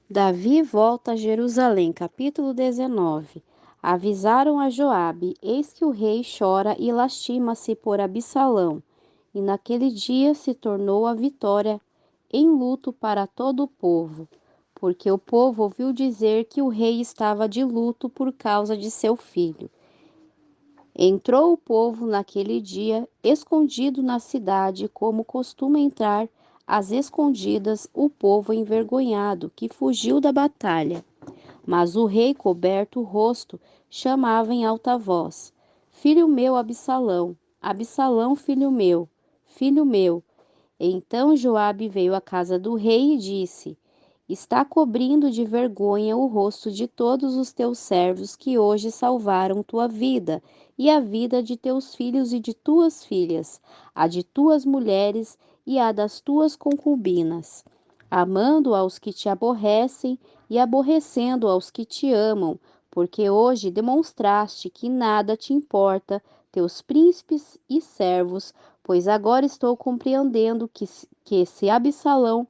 Davi volta a Jerusalém, capítulo 19. Avisaram a Joabe: eis que o rei chora e lastima-se por Absalão. E naquele dia se tornou a vitória em luto para todo o povo, porque o povo ouviu dizer que o rei estava de luto por causa de seu filho. Entrou o povo naquele dia, escondido na cidade, como costuma entrar às escondidas o povo envergonhado que fugiu da batalha. Mas o rei, coberto o rosto, chamava em alta voz: Filho meu, Absalão, Absalão, filho meu, filho meu. Então Joabe veio à casa do rei e disse: Está cobrindo de vergonha o rosto de todos os teus servos que hoje salvaram tua vida e a vida de teus filhos e de tuas filhas, a de tuas mulheres e a das tuas concubinas, amando aos que te aborrecem e aborrecendo aos que te amam, porque hoje demonstraste que nada te importa, teus príncipes e servos, pois agora estou compreendendo que se Absalão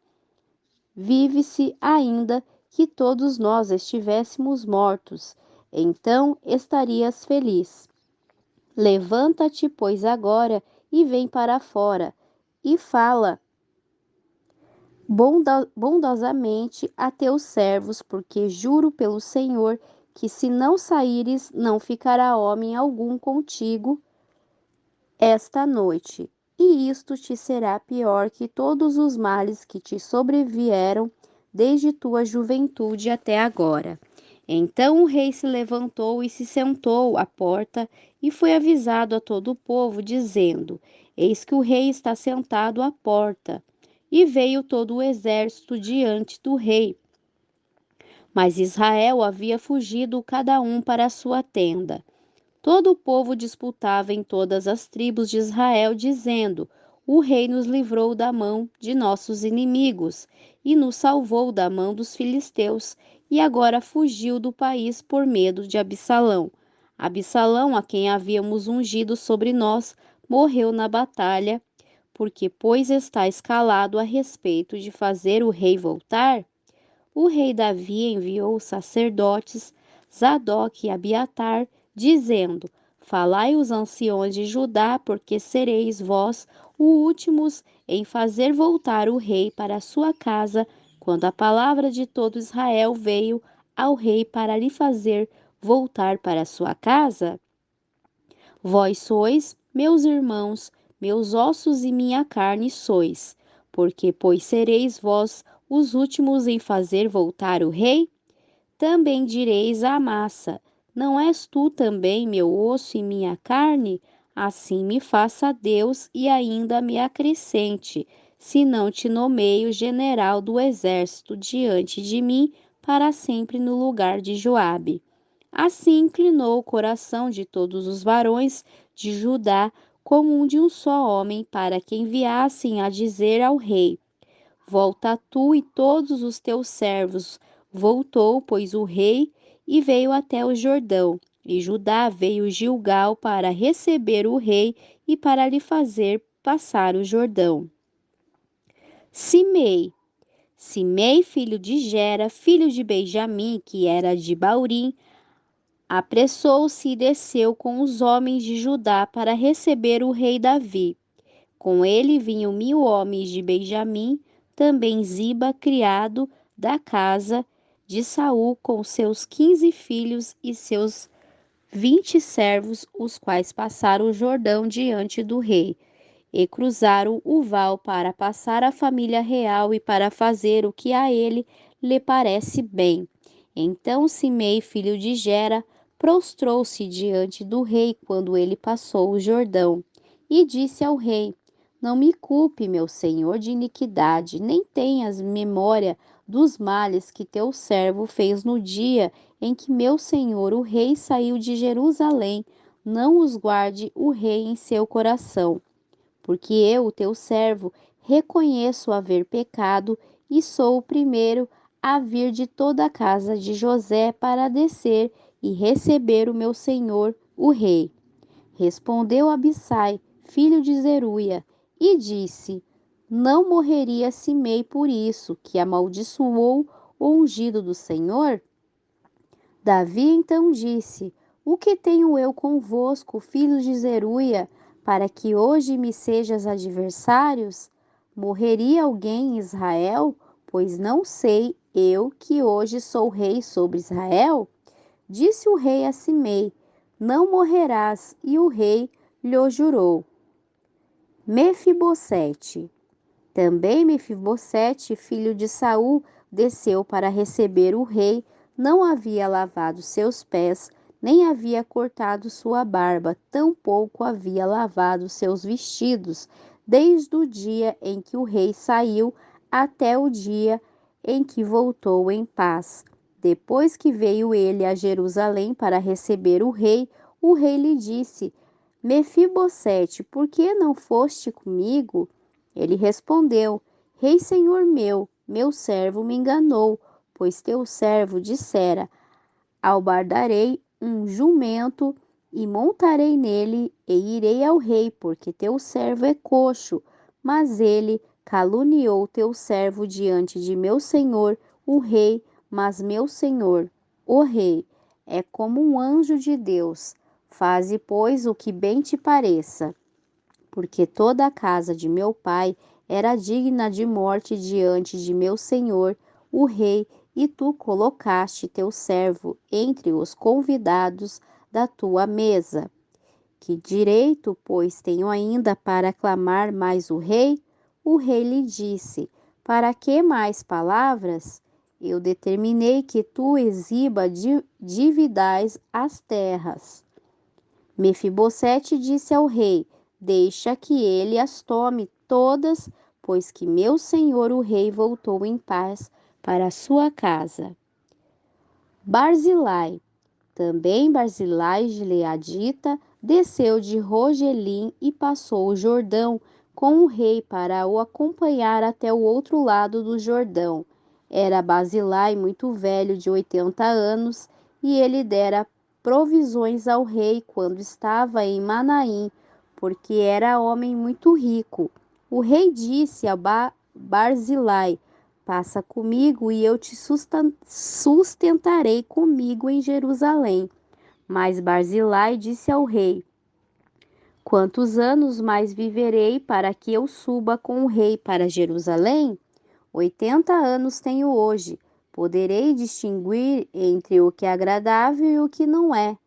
vive-se ainda que todos nós estivéssemos mortos, então estarias feliz. Levanta-te, pois, agora e vem para fora, e fala bondosamente a teus servos, porque juro pelo Senhor que se não saíres, não ficará homem algum contigo esta noite, e isto te será pior que todos os males que te sobrevieram desde tua juventude até agora. Então o rei se levantou e se sentou à porta e foi avisado a todo o povo, dizendo: Eis que o rei está sentado à porta. E veio todo o exército diante do rei. Mas Israel havia fugido cada um para a sua tenda. Todo o povo disputava em todas as tribos de Israel, dizendo: O rei nos livrou da mão de nossos inimigos e nos salvou da mão dos filisteus, e agora fugiu do país por medo de Absalão. Absalão, a quem havíamos ungido sobre nós, morreu na batalha, porque, pois está escalado a respeito de fazer o rei voltar, o rei Davi enviou os sacerdotes Zadok e Abiatar, dizendo: Falai os anciões de Judá, porque sereis vós os últimos em fazer voltar o rei para a sua casa, quando a palavra de todo Israel veio ao rei para lhe fazer voltar para a sua casa? Vós sois, meus irmãos, meus ossos e minha carne sois, porque, pois sereis vós os últimos em fazer voltar o rei? Também direis à massa: Não és tu também meu osso e minha carne? Assim me faça Deus e ainda me acrescente, se não te nomeio general do exército diante de mim para sempre no lugar de Joabe. Assim inclinou o coração de todos os varões de Judá como um de um só homem, para que enviassem a dizer ao rei: Volta tu e todos os teus servos. Voltou, pois, o rei e veio até o Jordão. E Judá veio Gilgal para receber o rei e para lhe fazer passar o Jordão. Simei, Simei, filho de Gera, filho de Benjamim, que era de Baurim, apressou-se e desceu com os homens de Judá para receber o rei Davi. Com ele vinham 1000 homens de Benjamim, também Ziba, criado da casa de Saul, com seus 15 filhos e seus 20 servos, os quais passaram o Jordão diante do rei, e cruzaram o val para passar a família real e para fazer o que a ele lhe parece bem. Então Simei, filho de Gera, prostrou-se diante do rei quando ele passou o Jordão, e disse ao rei: Não me culpe, meu senhor, de iniquidade, nem tenhas memória dos males que teu servo fez no dia em que meu senhor o rei saiu de Jerusalém. Não os guarde o rei em seu coração, porque eu, teu servo, reconheço haver pecado e sou o primeiro a vir de toda a casa de José para descer e receber o meu senhor, o rei. Respondeu Abissai, filho de Zeruia, e disse: Não morreria Simei por isso, que amaldiçoou o ungido do Senhor? Davi então disse: O que tenho eu convosco, filhos de Zeruia, para que hoje me sejas adversários? Morreria alguém em Israel? Pois não sei eu que hoje sou rei sobre Israel? Disse o rei a Simei: Não morrerás, e o rei lhe jurou. Mefibosete. Também Mefibosete, filho de Saul, desceu para receber o rei, não havia lavado seus pés, nem havia cortado sua barba, tampouco havia lavado seus vestidos, desde o dia em que o rei saiu até o dia em que voltou em paz. Depois que veio ele a Jerusalém para receber o rei lhe disse: Mefibosete, por que não foste comigo? Ele respondeu: Rei senhor meu servo me enganou, pois teu servo dissera: Albardarei um jumento e montarei nele e irei ao rei, porque teu servo é coxo. Mas ele caluniou teu servo diante de meu senhor, o rei, mas meu senhor, o rei, é como um anjo de Deus. Faze, pois, o que bem te pareça, porque toda a casa de meu pai era digna de morte diante de meu senhor, o rei, e tu colocaste teu servo entre os convidados da tua mesa. Que direito, pois, tenho ainda para clamar mais o rei? O rei lhe disse: Para que mais palavras? Eu determinei que tu dividais as terras. Mefibosete disse ao rei: Deixa que ele as tome todas, pois que meu senhor o rei voltou em paz para a sua casa. Barzilai. Também Barzilai Gileadita desceu de Rogelim e passou o Jordão com o rei para o acompanhar até o outro lado do Jordão. Era Barzilai muito velho, de 80 anos, e ele dera provisões ao rei quando estava em Manaim, porque era homem muito rico. O rei disse a Barzilai: Passa comigo e eu te sustentarei comigo em Jerusalém. Mas Barzilai disse ao rei: Quantos anos mais viverei para que eu suba com o rei para Jerusalém? 80 anos tenho hoje. Poderei distinguir entre o que é agradável e o que não é.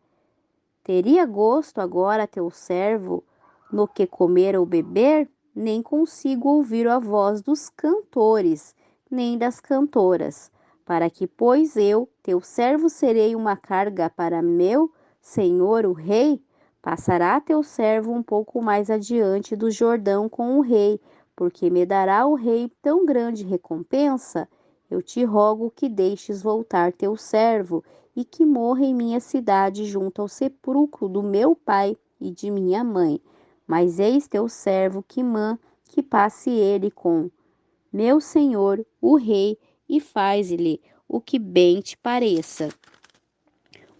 Teria gosto agora teu servo no que comer ou beber? Nem consigo ouvir a voz dos cantores, nem das cantoras. Para que, pois eu, teu servo, serei uma carga para meu senhor o rei? Passará teu servo um pouco mais adiante do Jordão com o rei, porque me dará o rei tão grande recompensa? Eu te rogo que deixes voltar teu servo e que morra em minha cidade junto ao sepulcro do meu pai e de minha mãe. Mas eis teu servo Quimã, que passe ele com meu senhor, o rei, e faz-lhe o que bem te pareça.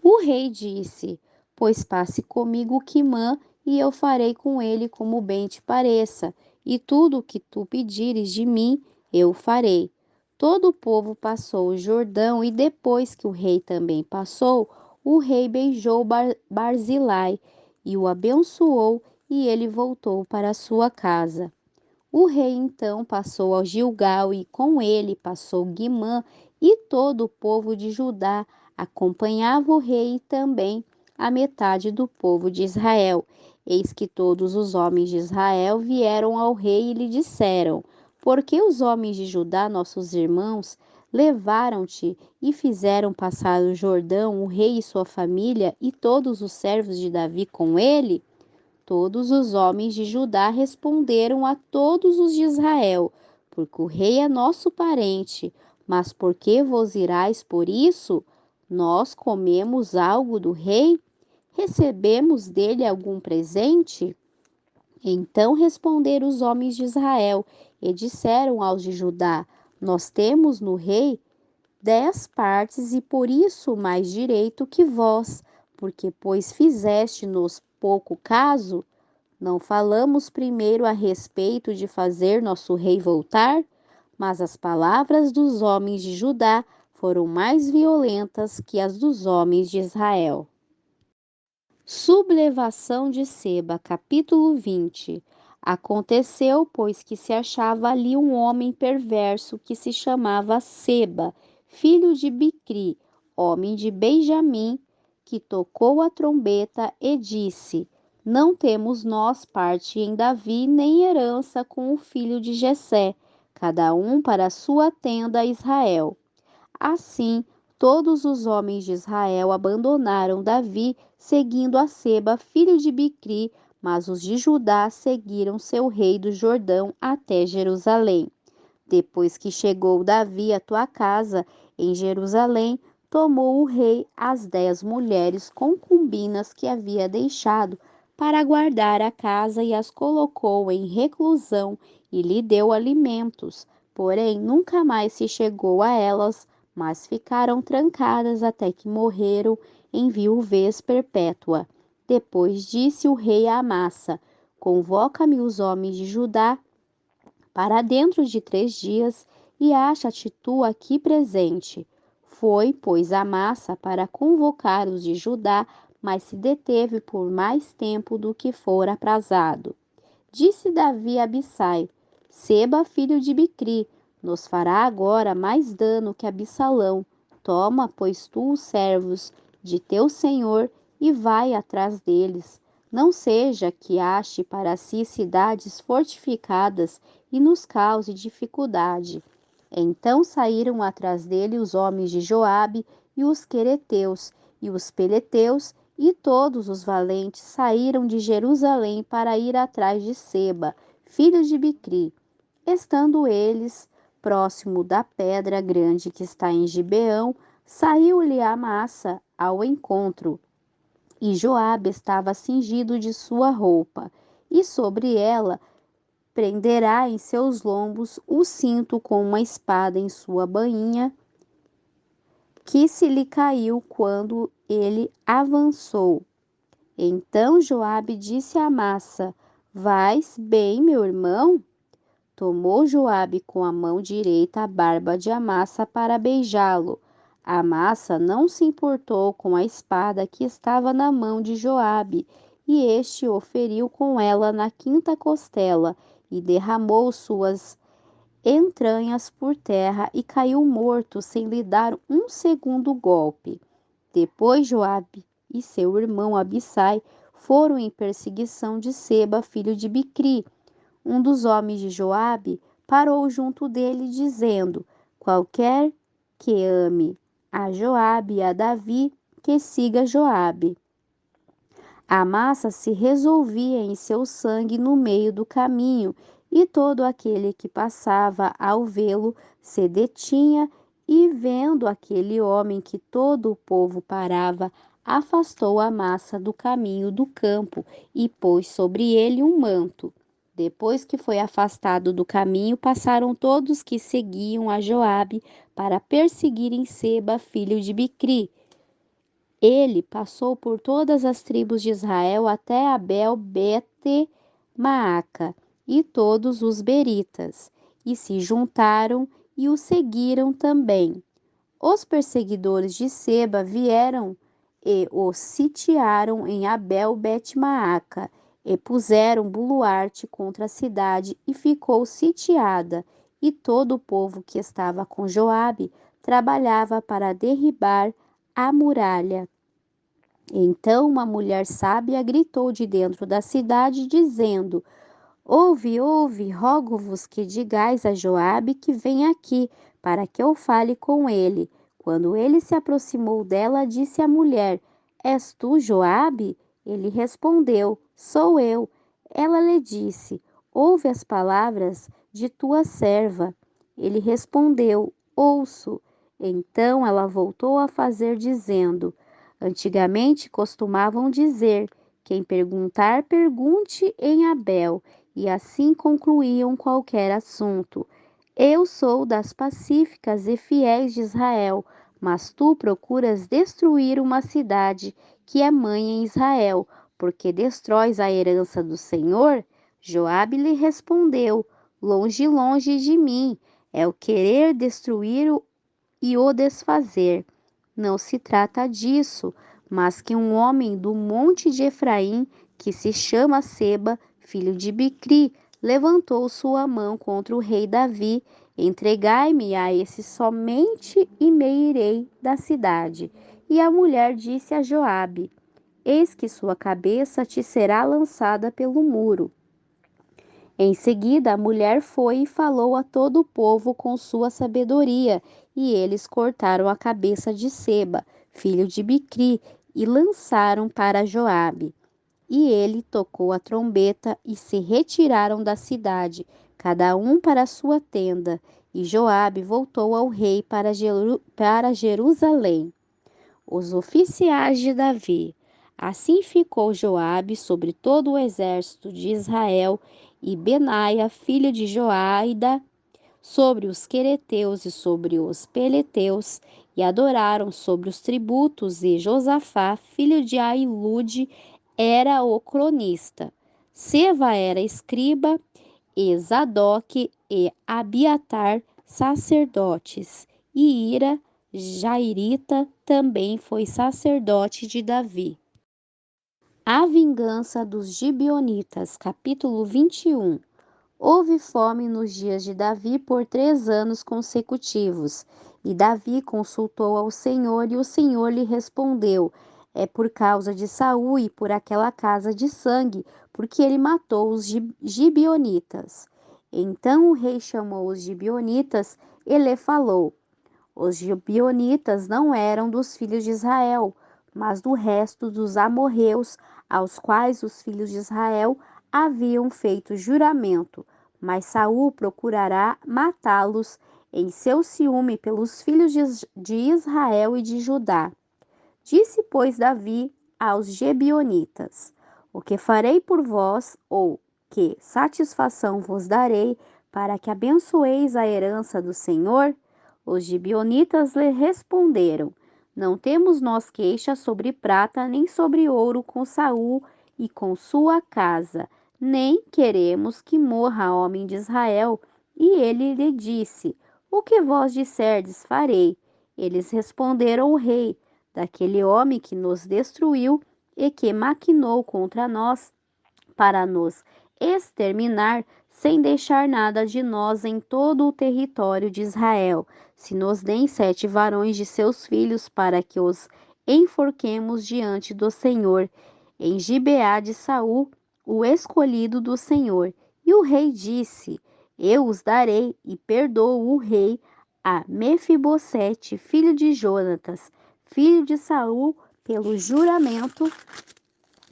O rei disse: Pois passe comigo Quimã, e eu farei com ele como bem te pareça, e tudo o que tu pedires de mim, eu farei. Todo o povo passou o Jordão, e depois que o rei também passou, o rei beijou Barzilai e o abençoou, e ele voltou para a sua casa. O rei então passou ao Gilgal e com ele passou Guimã e todo o povo de Judá acompanhava o rei e também a metade do povo de Israel. Eis que todos os homens de Israel vieram ao rei e lhe disseram: Por que os homens de Judá, nossos irmãos, levaram-te e fizeram passar o Jordão, o rei e sua família e todos os servos de Davi com ele? Todos os homens de Judá responderam a todos os de Israel: Porque o rei é nosso parente. Mas por que vos irais por isso? Nós comemos algo do rei? Recebemos dele algum presente? Então responderam os homens de Israel e disseram aos de Judá: Nós temos no rei 10 partes e por isso mais direito que vós, porque pois fizeste-nos pouco caso. Não falamos primeiro a respeito de fazer nosso rei voltar? Mas as palavras dos homens de Judá foram mais violentas que as dos homens de Israel. Sublevação de Seba, capítulo 20. Aconteceu, pois, que se achava ali um homem perverso que se chamava Seba, filho de Bicri, homem de Benjamim, que tocou a trombeta e disse: Não temos nós parte em Davi, nem herança com o filho de Jessé, cada um para a sua tenda a Israel. Assim, todos os homens de Israel abandonaram Davi, seguindo a Seba, filho de Bicri, mas os de Judá seguiram seu rei do Jordão até Jerusalém. Depois que chegou Davi à tua casa, em Jerusalém, tomou o rei as 10 mulheres concubinas que havia deixado para guardar a casa e as colocou em reclusão e lhe deu alimentos. Porém, nunca mais se chegou a elas, mas ficaram trancadas até que morreram em viuvez perpétua. Depois disse o rei a Amassa: Convoca-me os homens de Judá para dentro de 3 dias e acha-te tu aqui presente. Foi, pois, Amassa para convocar os de Judá, mas se deteve por mais tempo do que fora aprazado. Disse Davi a Abissai: Seba, filho de Bicri, nos fará agora mais dano que Absalão. Toma, pois, tu os servos de teu senhor e vai atrás deles. Não seja que ache para si cidades fortificadas e nos cause dificuldade. Então saíram atrás dele os homens de Joabe e os quereteus e os peleteus e todos os valentes saíram de Jerusalém para ir atrás de Seba, filho de Bicri. Estando eles próximo da pedra grande que está em Gibeão, saiu-lhe Amassa ao encontro, e Joabe estava cingido de sua roupa, e sobre ela prenderá em seus lombos o cinto com uma espada em sua bainha, que se lhe caiu quando ele avançou. Então Joabe disse a Amassa: Vais bem, meu irmão? Tomou Joabe com a mão direita a barba de Amassa para beijá-lo. Amassa não se importou com a espada que estava na mão de Joabe, e este o feriu com ela na quinta costela, e derramou suas entranhas por terra e caiu morto sem lhe dar um segundo golpe. Depois Joabe e seu irmão Abissai foram em perseguição de Seba, filho de Bicri. Um dos homens de Joabe parou junto dele, dizendo: Qualquer que ame a Joabe e a Davi, que siga Joabe. A massa se resolvia em seu sangue no meio do caminho, e todo aquele que passava ao vê-lo se detinha, e vendo aquele homem que todo o povo parava, afastou a massa do caminho do campo e pôs sobre ele um manto. Depois que foi afastado do caminho, passaram todos que seguiam a Joabe para perseguirem Seba, filho de Bicri. Ele passou por todas as tribos de Israel até Abel-Bete-Maaca e todos os beritas, e se juntaram e o seguiram também. Os perseguidores de Seba vieram e o sitiaram em Abel-Bet-Maaca, e puseram baluarte contra a cidade, e ficou sitiada, e todo o povo que estava com Joabe trabalhava para derribar a muralha. Então uma mulher sábia gritou de dentro da cidade, dizendo: Ouve, ouve, rogo-vos que digais a Joabe que venha aqui, para que eu fale com ele. Quando ele se aproximou dela, disse a mulher: És tu, Joabe? Ele respondeu: Sou eu. Ela lhe disse: Ouve as palavras de tua serva. Ele respondeu: Ouço. Então ela voltou a fazer, dizendo: Antigamente costumavam dizer: Quem perguntar, pergunte em Abel, e assim concluíam qualquer assunto. Eu sou das pacíficas e fiéis de Israel, mas tu procuras destruir uma cidade que é mãe em Israel, porque destróis a herança do Senhor? Joabe lhe respondeu: Longe, longe de mim, é o querer destruir e o desfazer. Não se trata disso, mas que um homem do monte de Efraim, que se chama Seba, filho de Bicri, levantou sua mão contra o rei Davi. Entregai-me a esse somente e me irei da cidade. E a mulher disse a Joabe: Eis que sua cabeça te será lançada pelo muro. Em seguida, a mulher foi e falou a todo o povo com sua sabedoria, e eles cortaram a cabeça de Seba, filho de Bicri, e lançaram para Joabe. E ele tocou a trombeta e se retiraram da cidade, cada um para a sua tenda. E Joabe voltou ao rei para Jerusalém. Os oficiais de Davi. Assim ficou Joabe sobre todo o exército de Israel e Benaia, filho de Joaida, sobre os quereteus e sobre os peleteus, e adoraram sobre os tributos, e Josafá, filho de Ailude, era o cronista. Seva era escriba, e Zadok e Abiatar, sacerdotes, e Ira, Jairita, também foi sacerdote de Davi. A vingança dos Gibeonitas, capítulo 21. Houve fome nos dias de Davi por 3 anos consecutivos. E Davi consultou ao Senhor, e o Senhor lhe respondeu: É por causa de Saul e por aquela casa de sangue, porque ele matou os Gibeonitas. Então o rei chamou os Gibeonitas e lhe falou: Os gibeonitas não eram dos filhos de Israel, mas do resto dos amorreus, aos quais os filhos de Israel haviam feito juramento. Mas Saul procurará matá-los em seu ciúme pelos filhos de Israel e de Judá. Disse, pois, Davi aos Gebionitas: O que farei por vós, ou que satisfação vos darei, para que abençoeis a herança do Senhor? Os gibeonitas lhe responderam: Não temos nós queixa sobre prata nem sobre ouro com Saul e com sua casa, nem queremos que morra homem de Israel. E ele lhe disse: O que vós disserdes farei. Eles responderam ao rei: Daquele homem que nos destruiu e que maquinou contra nós para nos exterminar, sem deixar nada de nós em todo o território de Israel. Se nos deem 7 varões de seus filhos, para que os enforquemos diante do Senhor, em Gibeá de Saul, o escolhido do Senhor. E o rei disse: Eu os darei, e perdoou o rei a Mefibosete, filho de Jonatas, filho de Saul, pelo juramento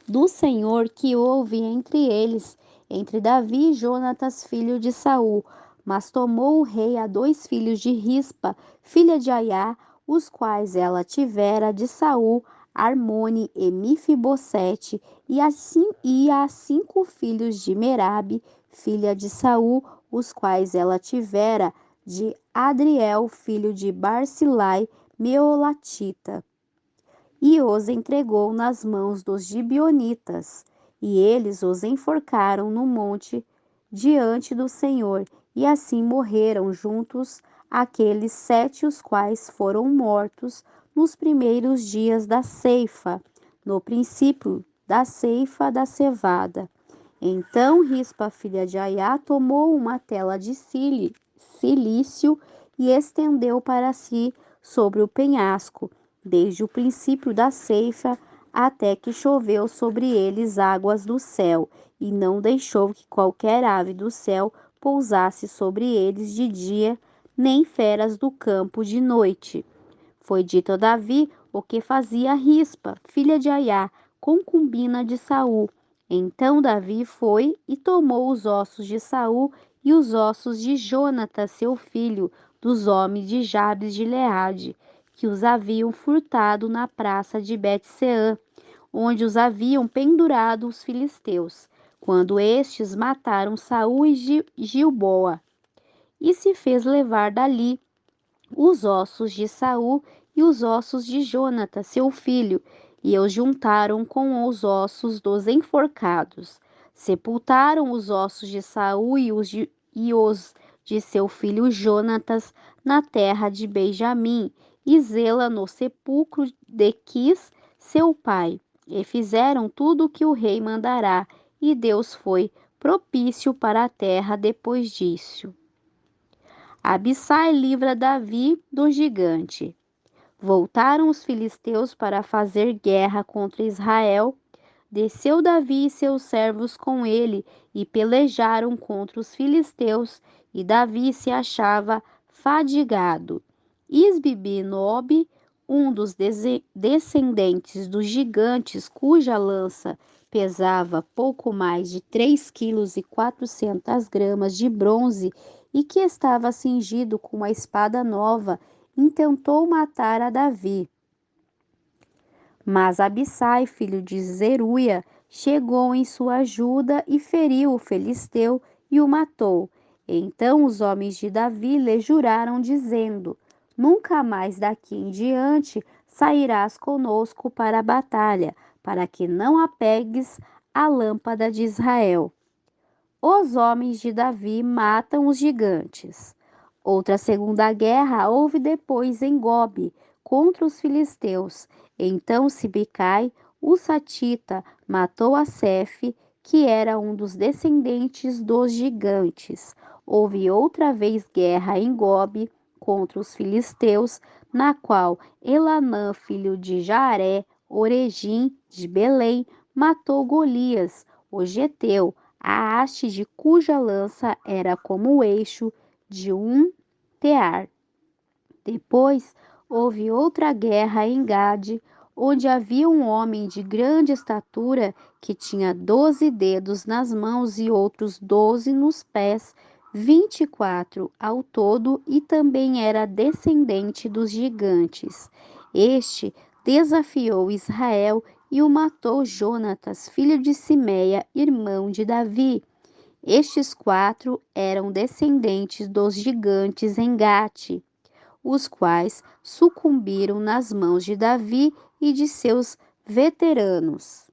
do Senhor que houve entre eles, entre Davi e Jonatas, filho de Saul. Mas tomou o rei a 2 filhos de Rispa, filha de Aiá, os quais ela tivera de Saul, Armone e Mifibosete, e a 5 filhos de Merabe, filha de Saul, os quais ela tivera de Adriel, filho de Barzilai, Meolatita, e os entregou nas mãos dos gibeonitas, e eles os enforcaram no monte diante do Senhor, e assim morreram juntos aqueles 7, os quais foram mortos nos primeiros dias da ceifa, no princípio da ceifa da cevada. Então Rispa, filha de Aiá, tomou uma tela de cilício e estendeu para si sobre o penhasco, desde o princípio da ceifa até que choveu sobre eles águas do céu, e não deixou que qualquer ave do céu pousasse sobre eles de dia, nem feras do campo de noite. Foi dito a Davi o que fazia Rispa, filha de Aiá, concubina de Saul. Então Davi foi e tomou os ossos de Saul e os ossos de Jonatas, seu filho, dos homens de Jabes de Gileade, que os haviam furtado na praça de Bet-seã, onde os haviam pendurado os filisteus, quando estes mataram Saul e Gilboa, e se fez levar dali os ossos de Saul e os ossos de Jonatas, seu filho, e os juntaram com os ossos dos enforcados. Sepultaram os ossos de Saul e os de seu filho Jonatas na terra de Benjamim, e Zela no sepulcro de Quis, seu pai. E fizeram tudo o que o rei mandará, e Deus foi propício para a terra depois disso. Abissai livra Davi do gigante. Voltaram os filisteus para fazer guerra contra Israel. Desceu Davi e seus servos com ele e pelejaram contra os filisteus, e Davi se achava fadigado. Isbi-Benob, um dos descendentes dos gigantes, cuja lança pesava pouco mais de 3,4 kg de bronze e que estava cingido com uma espada nova, intentou matar a Davi. Mas Abissai, filho de Zeruia, chegou em sua ajuda e feriu o filisteu e o matou. Então os homens de Davi lhe juraram, dizendo: Nunca mais daqui em diante sairás conosco para a batalha, para que não apegues a lâmpada de Israel. Os homens de Davi matam os gigantes. Outra segunda guerra houve depois em Gobe, contra os filisteus. Então Sibecai, o satita, matou a Sefe, que era um dos descendentes dos gigantes. Houve outra vez guerra em Gobe contra os filisteus, na qual Elanã, filho de Jaaré, Oregim de Belém, matou Golias, o geteu, a haste de cuja lança era como o eixo de um tear. Depois houve outra guerra em Gade, onde havia um homem de grande estatura que tinha 12 dedos nas mãos e outros 12 nos pés, 24 ao todo, e também era descendente dos gigantes. Este desafiou Israel e o matou Jonatas, filho de Simeia, irmão de Davi. Estes 4 eram descendentes dos gigantes em Gate, os quais sucumbiram nas mãos de Davi e de seus veteranos.